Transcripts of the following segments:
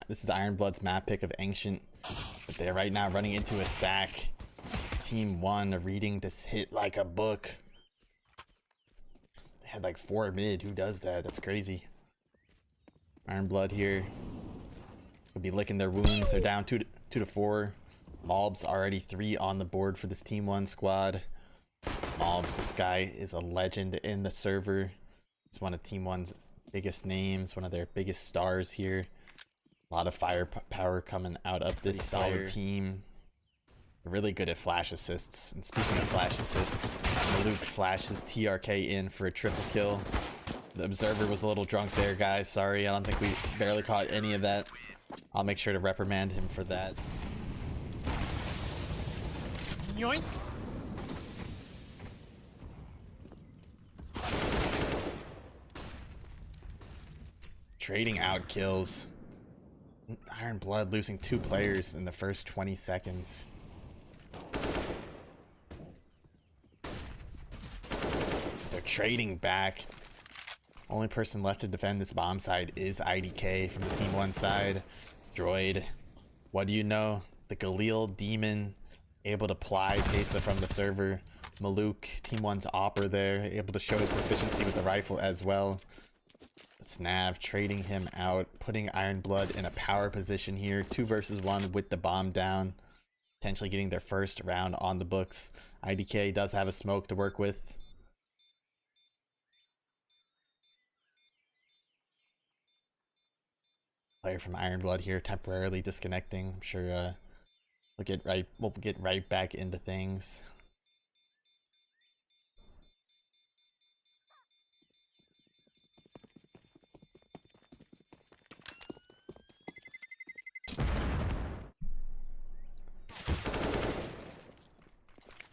This is Ironblood's map pick of Ancient, but they're right now running into a stack. Team 1 are reading this hit like a book. They had like 4 mid. Who does that? That's crazy. Ironblood here would be licking their wounds. They're down 2 to 4. Mobs already 3 on the board for this Team 1 squad. Mobs, this guy is a legend in the server. It's one of Team 1's biggest names, one of their biggest stars here. A lot of firepower coming out of this solid team. They're really good at flash assists. And speaking of flash assists, Luke flashes TRK in for a triple kill. The observer was a little drunk there, guys. Sorry, I don't think we barely caught any of that. I'll make sure to reprimand him for that. Yoink. Trading out kills. Ironblood losing 2 players in the first 20 seconds. They're trading back. Only person left to defend this bomb side is IDK from the Team 1 side. Droid, what do you know? The Galil Demon able to ply Pesa from the server. Maluk, Team 1's Opper there, able to show his proficiency with the rifle as well. Snav trading him out, putting Ironblood in a power position here. 2 versus 1 with the bomb down. Potentially getting their first round on the books. IDK does have a smoke to work with. Player from Ironblood here temporarily disconnecting. I'm sure we'll get right back into things.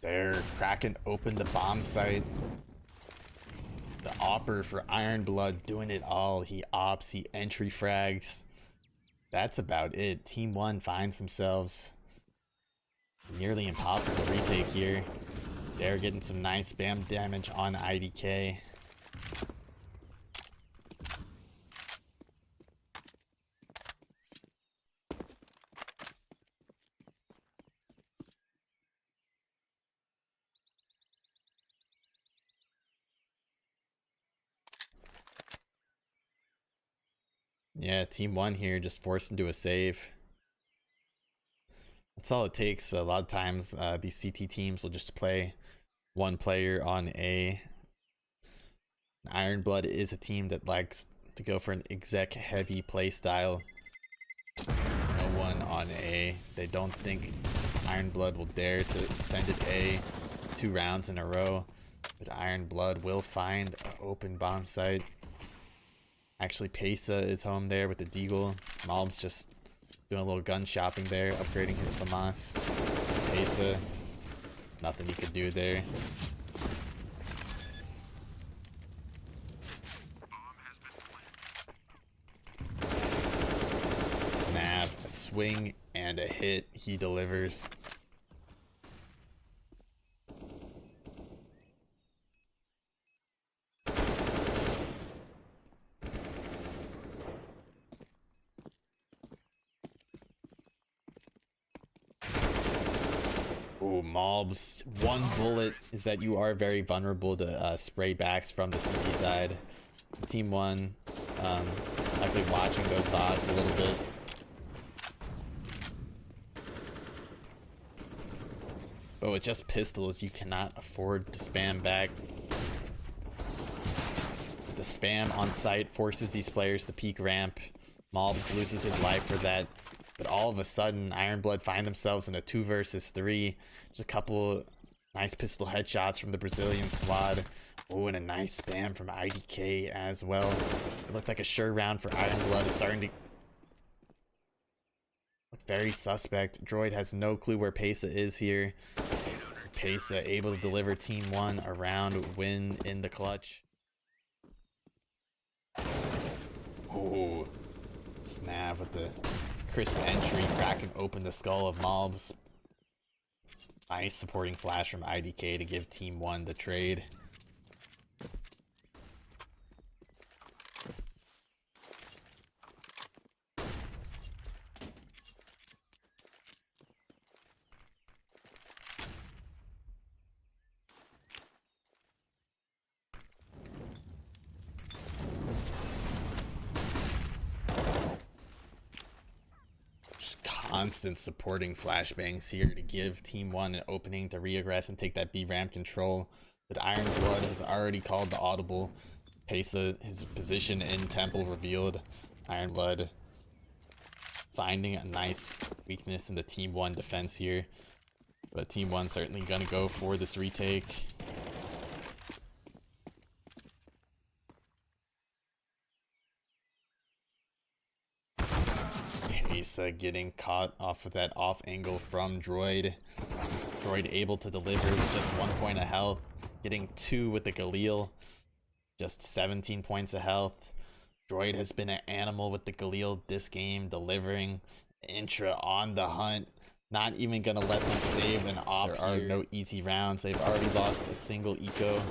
They're cracking open the bomb site. The Opper for Ironblood doing it all. He ops, he entry frags. That's about it. Team 1 finds themselves nearly impossible retake here. They're getting some nice spam damage on IDK. Yeah, Team 1 here just forced into a save. That's all it takes. A lot of times these CT teams will just play 1 player on A. Ironblood is a team that likes to go for an exec heavy play style. No one on A. They don't think Ironblood will dare to send it A 2 rounds in a row. But Ironblood will find an open bomb site. Actually, Pesa is home there with the Deagle. Mob's just doing a little gun shopping there, upgrading his FAMAS. Pesa, nothing he could do there. Snap, a swing and a hit. He delivers. Ooh, Mobs. 1 bullet is that you are very vulnerable to spray backs from the CT side. Team 1, likely watching those bots a little bit. But with just pistols, you cannot afford to spam back. The spam on site forces these players to peak ramp. Mobs loses his life for that. But all of a sudden, Ironblood find themselves in a 2 versus 3. Just a couple nice pistol headshots from the Brazilian squad. Oh, and a nice spam from IDK as well. It looked like a sure round for Ironblood. Is starting to look very suspect. Droid has no clue where Pesa is here. Pesa able to deliver Team 1 a round win in the clutch. Oh, Snav with the crisp entry, cracking open the skull of Mobs. Nice supporting flash from IDK to give Team 1 the trade. constant supporting flashbangs here to give Team 1 an opening to reaggress and take that B ramp control. But Iron Blood has already called the audible. Pesa, his position in Temple revealed. Iron Blood finding a nice weakness in the Team 1 defense here. But Team 1 certainly gonna go for this retake. Pesa getting caught off of that off angle from Droid. Droid able to deliver with just 1 point of health. Getting 2 with the Galil. Just 17 points of health. Droid has been an animal with the Galil this game, delivering. Intra on the hunt. Not even gonna let them save an op. There are no easy rounds. They've already lost a single eco.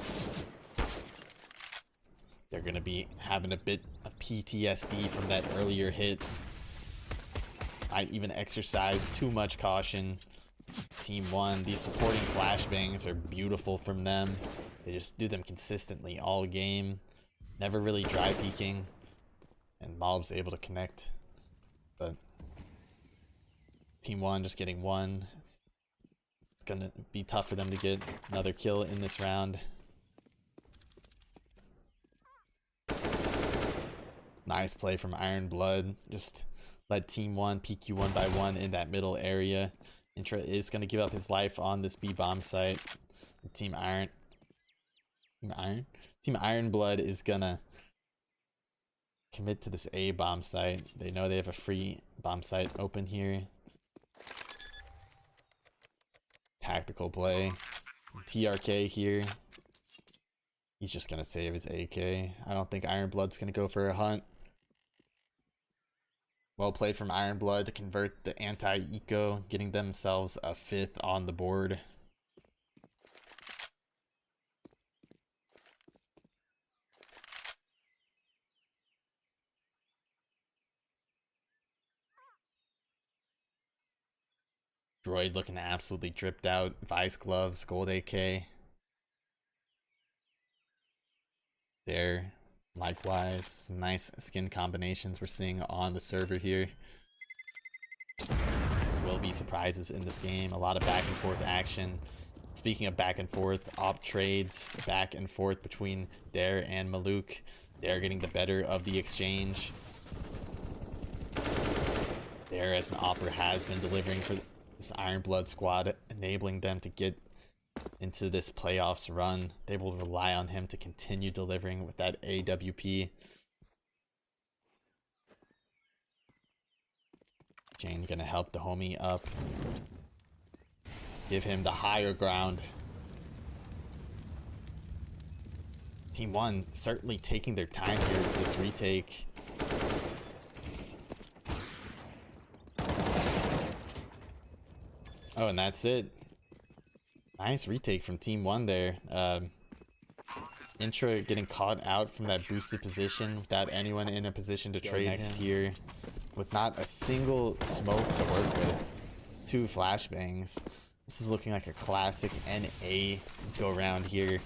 They're gonna be having a bit of PTSD from that earlier hit. Might even exercise too much caution. Team 1, these supporting flashbangs are beautiful from them. They just do them consistently all game. Never really dry peeking. And Mob's able to connect. But Team 1 just getting 1. It's gonna be tough for them to get another kill in this round. Nice play from Iron Blood. Just let Team 1 peek you 1 by 1 in that middle area. Intra is going to give up his life on this B bomb site. Team Iron Blood is going to commit to this A bomb site. They know they have a free bomb site open here. Tactical play. TRK here. He's just going to save his AK. I don't think Iron Blood's going to go for a hunt. Well played from Iron Blood to convert the anti-eco, getting themselves a 5th on the board. Droid looking absolutely dripped out. Vice gloves, gold AK. There. Likewise, some nice skin combinations we're seeing on the server here. Will be surprises in this game. A lot of back and forth action. Speaking of back and forth, op trades back and forth between Dare and Maluk. Dare getting the better of the exchange. Dare as an opera has been delivering for this Iron Blood squad, enabling them to get into this playoffs run. They will rely on him to continue delivering with that AWP. Jane gonna help the homie up, give him the higher ground. Team 1 certainly taking their time here with this retake. Oh, and that's it. Nice retake from Team 1 there. Intra getting caught out from that boosted position without anyone in a position to trade next here. With not a single smoke to work with. 2 flashbangs. This is looking like a classic NA go round here.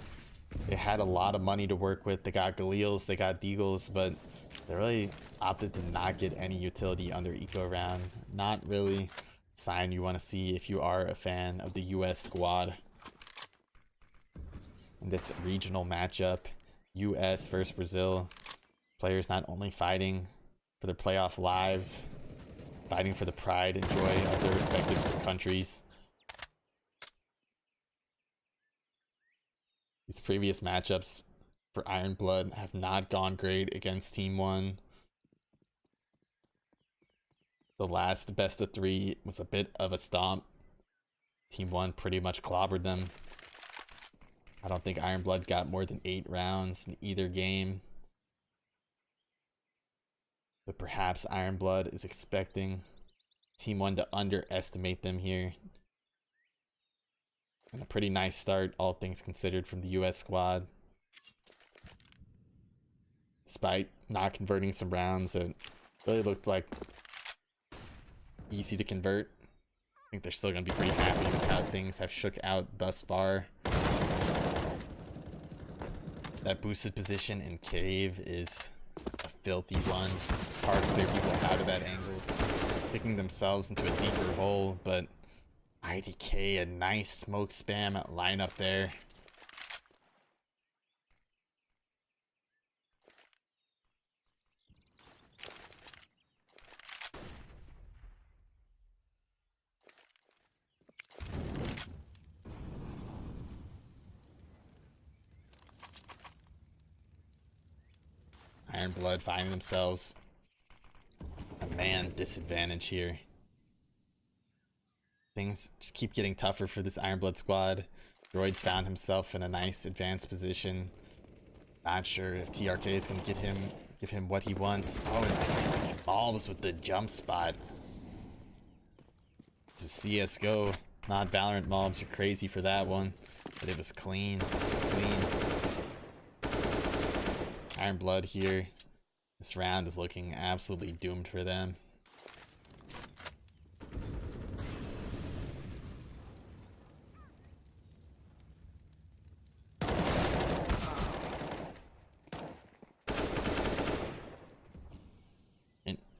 They had a lot of money to work with. They got Galils, they got Deagles, but they really opted to not get any utility on their eco round. Not really sign you want to see if you are a fan of the US squad. In this regional matchup, US versus Brazil, players not only fighting for their playoff lives, fighting for the pride and joy of their respective countries. These previous matchups for Iron Blood have not gone great against Team 1. The last best of 3 was a bit of a stomp. Team 1 pretty much clobbered them. I don't think Iron Blood got more than 8 rounds in either game. But perhaps Iron Blood is expecting Team 1 to underestimate them here. And a pretty nice start, all things considered, from the US squad. Despite not converting some rounds that really looked like easy to convert, I think they're still going to be pretty happy with how things have shook out thus far. That boosted position in cave is a filthy one. It's hard to clear people out of that angle. Picking digging themselves into a deeper hole, but 𝐈𝐷𝐄𝐒, a nice smoke spam lineup there. Ironblood finding themselves a man disadvantage here. Things just keep getting tougher for this Ironblood squad. Droid's found himself in a nice advanced position. Not sure if TRK is going to give him what he wants. Oh, and 𝐂𝐎𝐍𝐄𝐒 with the jump spot. It's a CSGO, not Valorant 𝐂𝐎𝐍𝐄𝐒. You're crazy for that one. But it was clean. It was clean. Ironblood here. This round is looking absolutely doomed for them.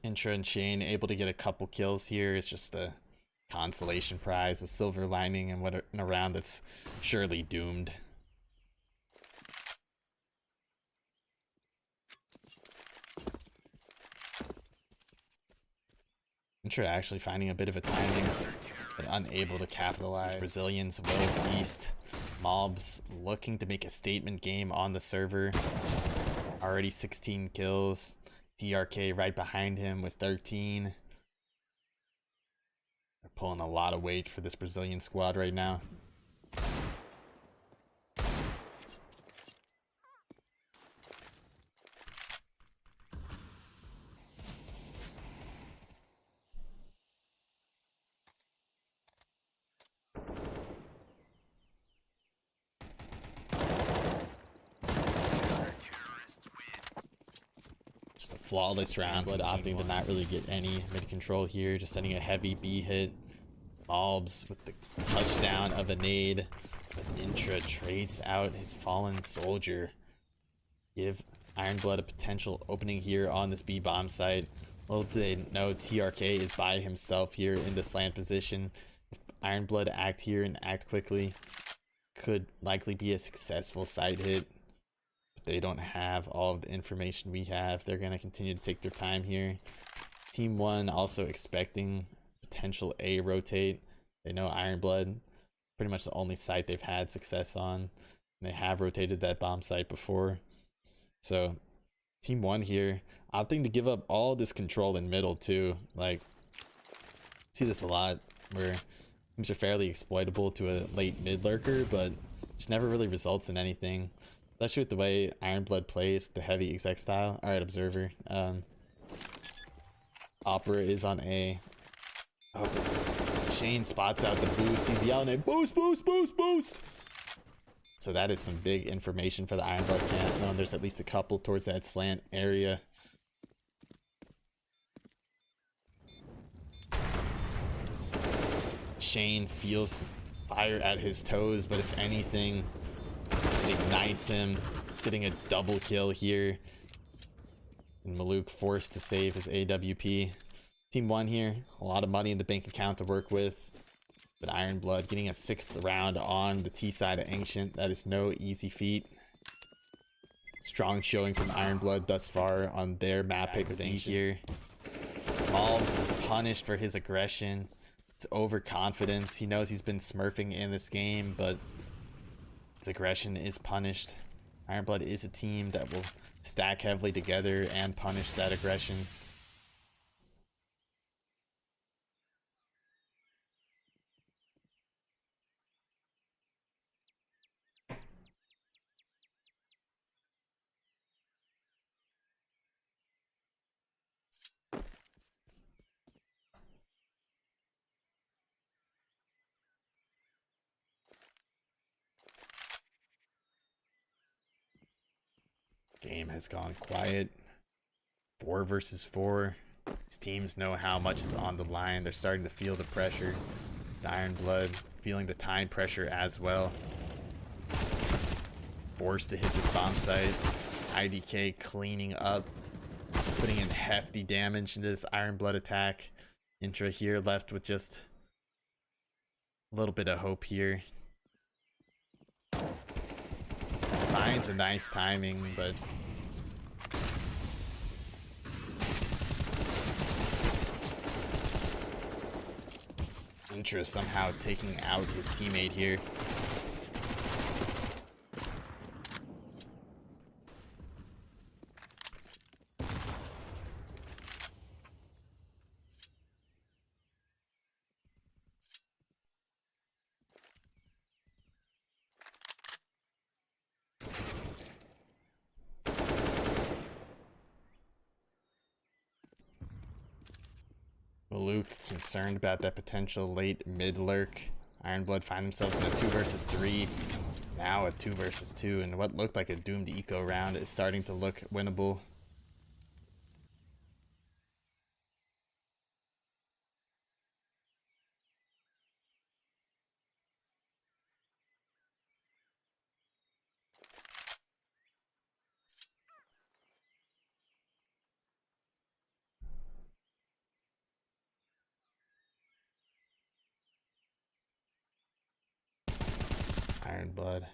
Intra and Shane able to get a couple kills here. It's just a consolation prize, a silver lining in a round that's surely doomed. Intra actually finding a bit of a timing, but unable to capitalize. These Brazilians will feast. 𝐂𝐎𝐍𝐄𝐒 looking to make a statement game on the server. Already 16 kills. TRK right behind him with 13. They're pulling a lot of weight for this Brazilian squad right now. Just a flawless round, but opting to not really get any mid control here. Just sending a heavy B hit. 𝐂𝐎𝐍𝐄𝐒 with the touchdown of a nade. But Intra trades out his fallen soldier. Give Ironblood a potential opening here on this B bomb site. Little do they know TRK is by himself here in the slant position. If Ironblood act here and act quickly, could likely be a successful side hit. They don't have all of the information we have. They're going to continue to take their time here. Team 1 also expecting potential A rotate. They know Ironblood, pretty much the only site they've had success on. And they have rotated that bomb site before. So Team 1 here opting to give up all this control in middle too. Like, see this a lot where teams are fairly exploitable to a late mid lurker, but just never really results in anything. Especially with the way Ironblood plays, the heavy exec style. Alright, Observer. Opera is on A. Oh, Shane spots out the boost. He's yelling at boost, boost, boost, boost. So that is some big information for the Ironblood camp. Knowing there's at least a couple towards that slant area. Shane feels the fire at his toes, but if anything, it ignites him, getting a double kill here. And Maluk forced to save his AWP. Team 1 here, a lot of money in the bank account to work with. But Ironblood getting a 6th round on the T side of Ancient. That is no easy feat. Strong showing from Ironblood thus far on their map pick with Ancient here. 𝐂𝐎𝐍𝐄𝐒 is punished for his aggression. It's overconfidence. He knows he's been smurfing in this game, but his aggression is punished. Ironblood is a team that will stack heavily together and punish that aggression. Game has gone quiet. 4 versus 4. These teams know how much is on the line. They're starting to feel the pressure. Ironblood feeling the time pressure as well. Forced to hit this bomb site. 𝐈𝐷𝐄𝐒 cleaning up, putting in hefty damage into this Ironblood attack. Intra here left with just a little bit of hope here. Finds a nice timing, but Intra somehow taking out his teammate here. 𝐂𝐒𝐒 concerned about that potential late mid lurk. Ironblood find themselves in a 2 versus 3. Now a 2 versus 2, and what looked like a doomed eco round is starting to look winnable. Ironblood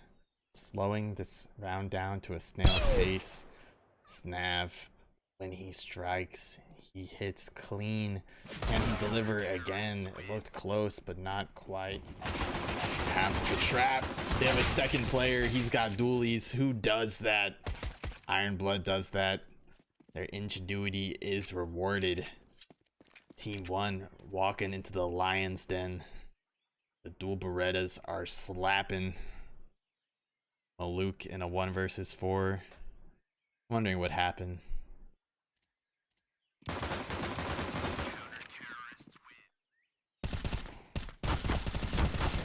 slowing this round down to a snail's pace. Snav, when he strikes, he hits clean. Can he deliver again? It looked close, but not quite. Perhaps it's a trap. They have a second player. He's got dualies. Who does that? Ironblood does that. Their ingenuity is rewarded. Team 1 walking into the lion's den. The dual Berettas are slapping. 𝐂𝐒𝐒 in a 1 versus 4. Wondering what happened.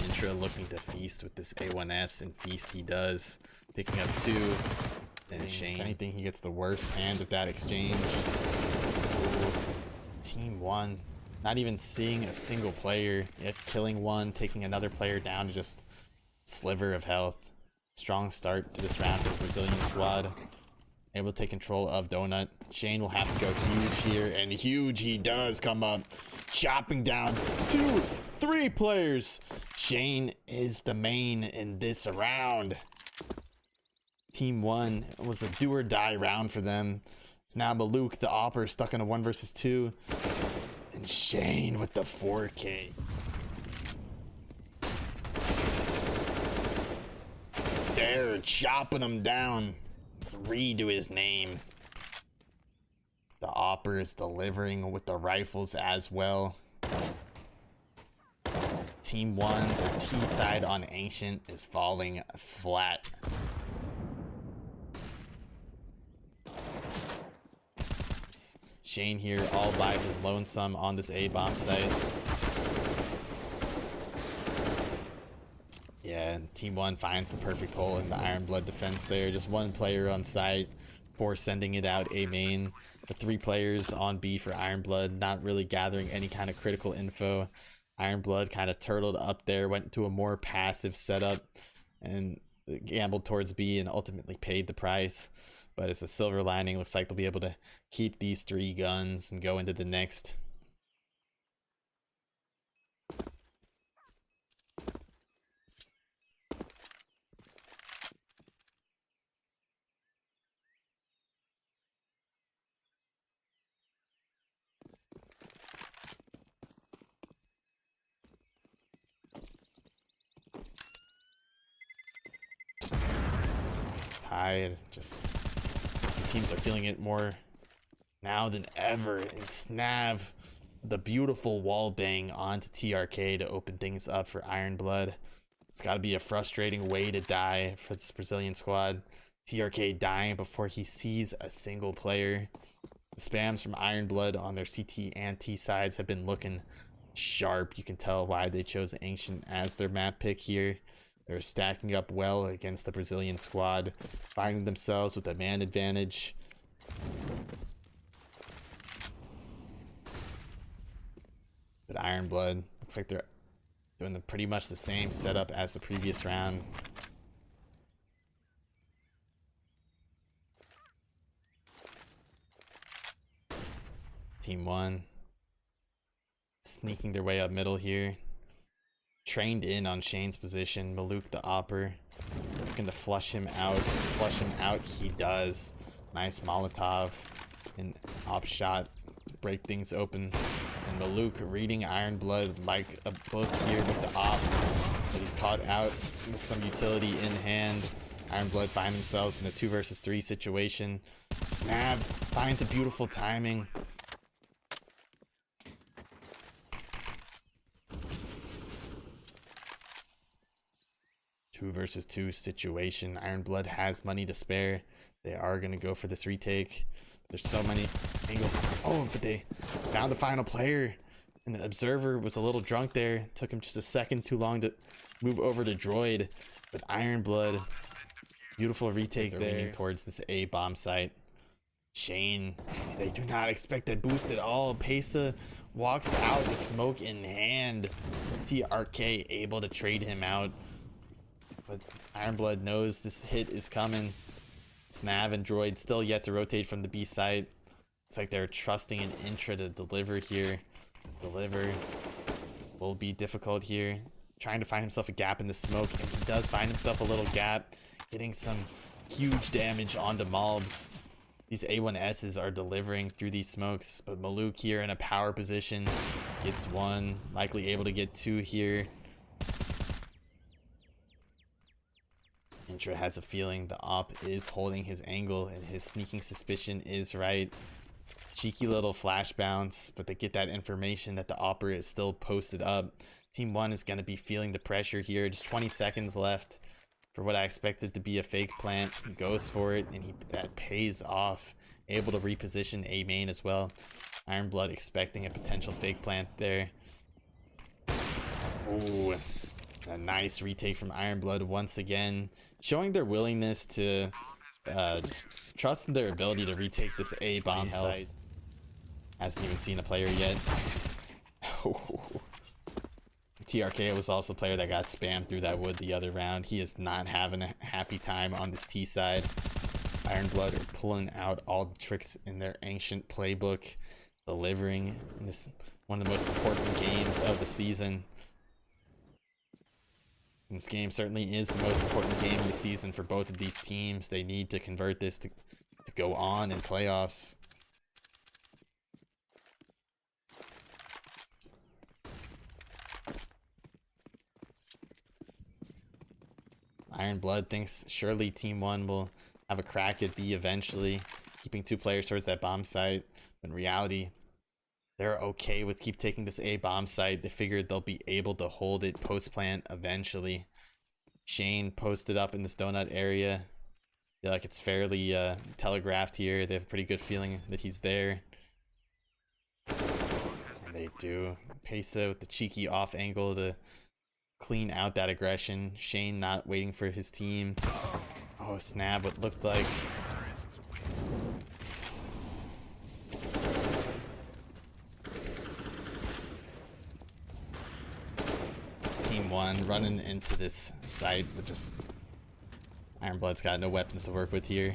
Intra looking to feast with this A1S, and feast he does. Picking up 2. And Shane, if anything, he gets the worst hand with that exchange. Ooh. Team 1 not even seeing a single player, yet killing one, taking another player down to just sliver of health. Strong start to this round for the Brazilian squad. Able to take control of Donut. Shane will have to go huge here, and huge he does come up, chopping down 2, 3 players. Shane is the main in this round. Team 1 was a do or die round for them. It's now 𝐂𝐒𝐒, the Opper, stuck in a 1 versus 2. And Shane with the 4K. They're chopping him down. 3 to his name. The Opper is delivering with the rifles as well. Team 1, the T side on Ancient is falling flat. Shane here all by his lonesome on this A bomb site. Yeah, and Team 1 finds the perfect hole in the Ironblood defense there. Just 1 player on site for sending it out A main. The 3 players on B for Ironblood, not really gathering any kind of critical info. Ironblood kind of turtled up there, went to a more passive setup and gambled towards B and ultimately paid the price. But it's a silver lining. Looks like they'll be able to keep these 3 guns and go into the next. Tied. Just teams are feeling it more now than ever. And Snav, the beautiful wall bang onto TRK to open things up for Ironblood. It's got to be a frustrating way to die for this Brazilian squad. TRK dying before he sees a single player. The spams from Ironblood on their CT and T sides have been looking sharp. You can tell why they chose Ancient as their map pick here. They're stacking up well against the Brazilian squad, finding themselves with a man advantage. But Ironblood looks like they're doing pretty much the same setup as the previous round. Team 1 sneaking their way up middle here. Trained in on Shane's position. Maluk the Opper looking to flush him out. Flush him out, he does. Nice Molotov and op shot to break things open. And Maluk reading Iron Blood like a book here with the op. But he's caught out with some utility in hand. Iron Blood find themselves in a 2 versus 3 situation. Snab finds a beautiful timing. Two versus 2 situation. Iron Blood has money to spare. They are going to go for this retake. There's so many angles. Oh, but they found the final player. And the observer was a little drunk there. Took him just a second too long to move over to Droid. With Iron Blood. Beautiful retake there. Leaning towards this A bomb site. Shane, they do not expect that boost at all. Pesa walks out with smoke in hand. 𝐂𝐎𝐹 able to trade him out. But Iron Blood knows this hit is coming. Snav and Droid still yet to rotate from the B site. Looks like they're trusting an Intra to deliver here. Deliver will be difficult here. Trying to find himself a gap in the smoke, and he does find himself a little gap. Getting some huge damage onto Malbs. These A1Ss are delivering through these smokes, but Maluk here in a power position gets one, likely able to get two here. Intra has a feeling the op is holding his angle and his sneaking suspicion is right. Cheeky little flash bounce, but they get that information that the opera is still posted up. Team 1 is going to be feeling the pressure here. Just 20 seconds left for what I expected to be a fake plant. He goes for it, and that pays off. Able to reposition A main as well. Iron Blood expecting a potential fake plant there. Ooh, a nice retake from Iron Blood once again. Showing their willingness to just trust in their ability to retake this A bomb site. Hasn't even seen a player yet. 𝐂𝐎𝐹 was also a player that got spammed through that wood the other round. He is not having a happy time on this T side. Iron Blood are pulling out all the tricks in their ancient playbook, delivering in this one of the most important games of the season. And this game certainly is the most important game of the season for both of these teams. They need to convert this to go on in playoffs. Iron Blood thinks surely Team 1 will have a crack at B eventually, keeping 2 players towards that bomb site. But in reality, they're okay with keep taking this A bomb site. They figured they'll be able to hold it post-plant eventually. Shane posted up in this donut area. I feel like it's fairly telegraphed here. They have a pretty good feeling that he's there. And they do. Pesa with the cheeky off angle to clean out that aggression. Shane not waiting for his team. Oh, snap, what looked like Team 1 running into this site with just Iron Blood's got no weapons to work with here.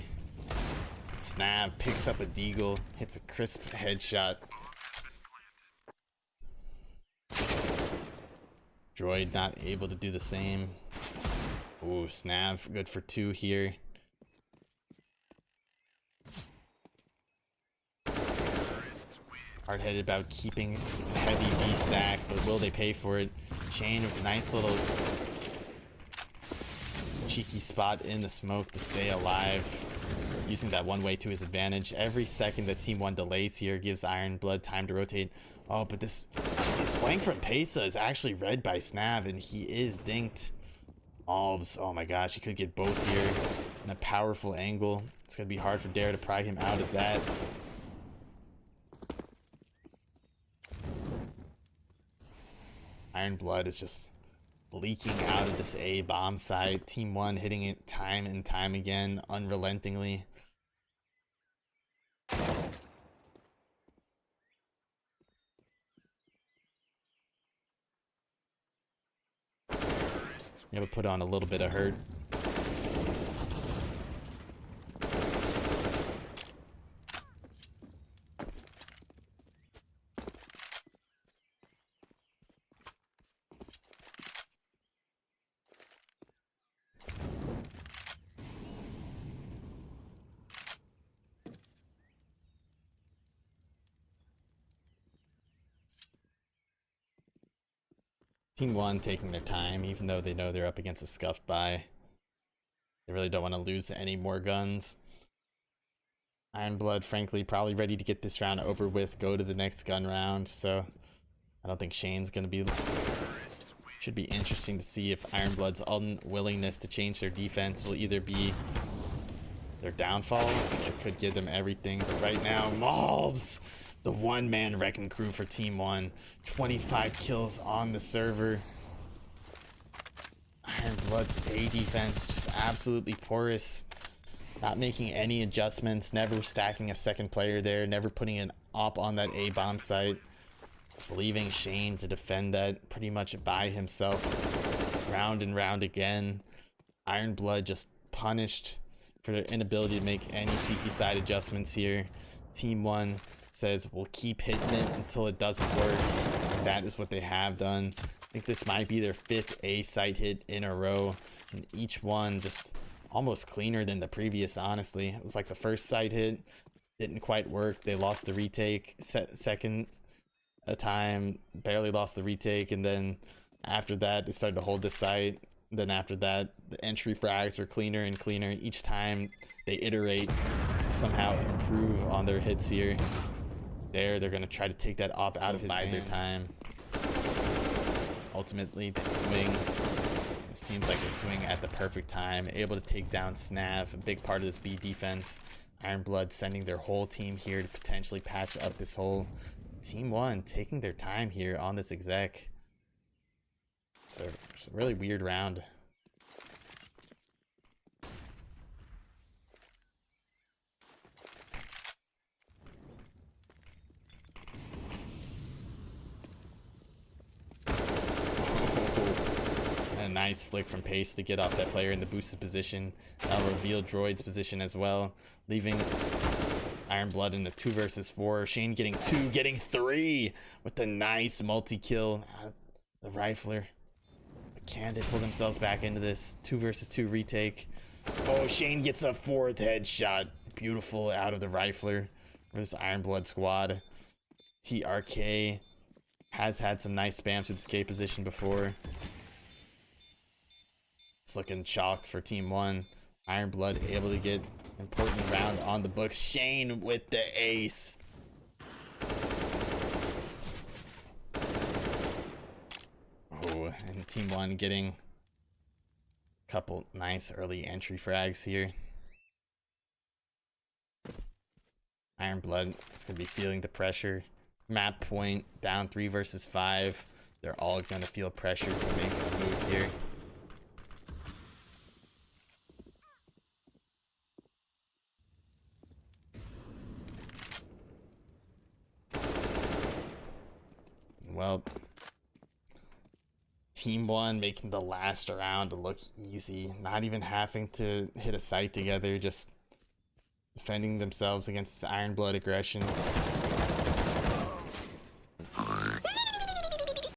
Snap picks up a deagle, hits a crisp headshot. Droid not able to do the same. Ooh, Snav good for 2 here. Hard-headed about keeping a heavy B stack, but will they pay for it? Shane with a nice little cheeky spot in the smoke to stay alive. Using that one way to his advantage. Every second that Team 1 delays here gives Iron Blood time to rotate. Oh, but this flank from Pesa is actually read by Snav, and he is dinked. Malbs, oh my gosh, he could get both here in a powerful angle. It's going to be hard for Dare to pry him out of that. Iron Blood is just leaking out of this A bomb site. Team 1 hitting it time and time again, unrelentingly. You have to put on a little bit of hurt. Team 1 taking their time, even though they know they're up against a scuffed buy. They really don't want to lose any more guns. Ironblood, frankly, probably ready to get this round over with, go to the next gun round, so I don't think Shane's going to be... Should be interesting to see if Ironblood's unwillingness to change their defense will either be their downfall, it could give them everything, but right now, Mobs, the one-man wrecking crew for Team 1, 25 kills on the server. Ironblood's A defense just absolutely porous, not making any adjustments, never stacking a second player there, never putting an op on that A bomb site, just leaving Shane to defend that pretty much by himself round and round again. Ironblood just punished for their inability to make any CT side adjustments here. Team 1 says we'll keep hitting it until it doesn't work, and that is what they have done. I think this might be their 5th A site hit in a row, and each one just almost cleaner than the previous. Honestly, it was like the first site hit didn't quite work, they lost the retake, second a time barely lost the retake, and then after that they started to hold the site. Then after that, the entry frags were cleaner and cleaner. Each time they iterate, somehow improve on their hits here. They're going to try to take that op out of his hand. Their time. Ultimately, they swing. It seems like they swing at the perfect time. Able to take down Snav, a big part of this B defense. Ironblood sending their whole team here to potentially patch up this hole. Team 1 taking their time here on this exec. So it's a really weird round. And a nice flick from Pace to get off that player in the boosted position. That'll reveal Droid's position as well, leaving Ironblood in the 2 versus 4. Shane getting 2, getting 3 with the nice multi-kill. The rifler. Can they pull themselves back into this 2 versus 2 retake? Oh, Shane gets a 4th headshot. Beautiful out of the rifler for this Ironblood squad. TRK has had some nice spams with this K position before. It's looking chalked for Team 1. Ironblood able to get important round on the books. Shane with the ace. Oh, and Team 1 getting a couple nice early entry frags here. Ironblood is going to be feeling the pressure. Map point, down 3 versus 5. They're all going to feel pressure to make a move here. Well, Team 1 making the last round to look easy, not even having to hit a site together, just defending themselves against Ironblood aggression.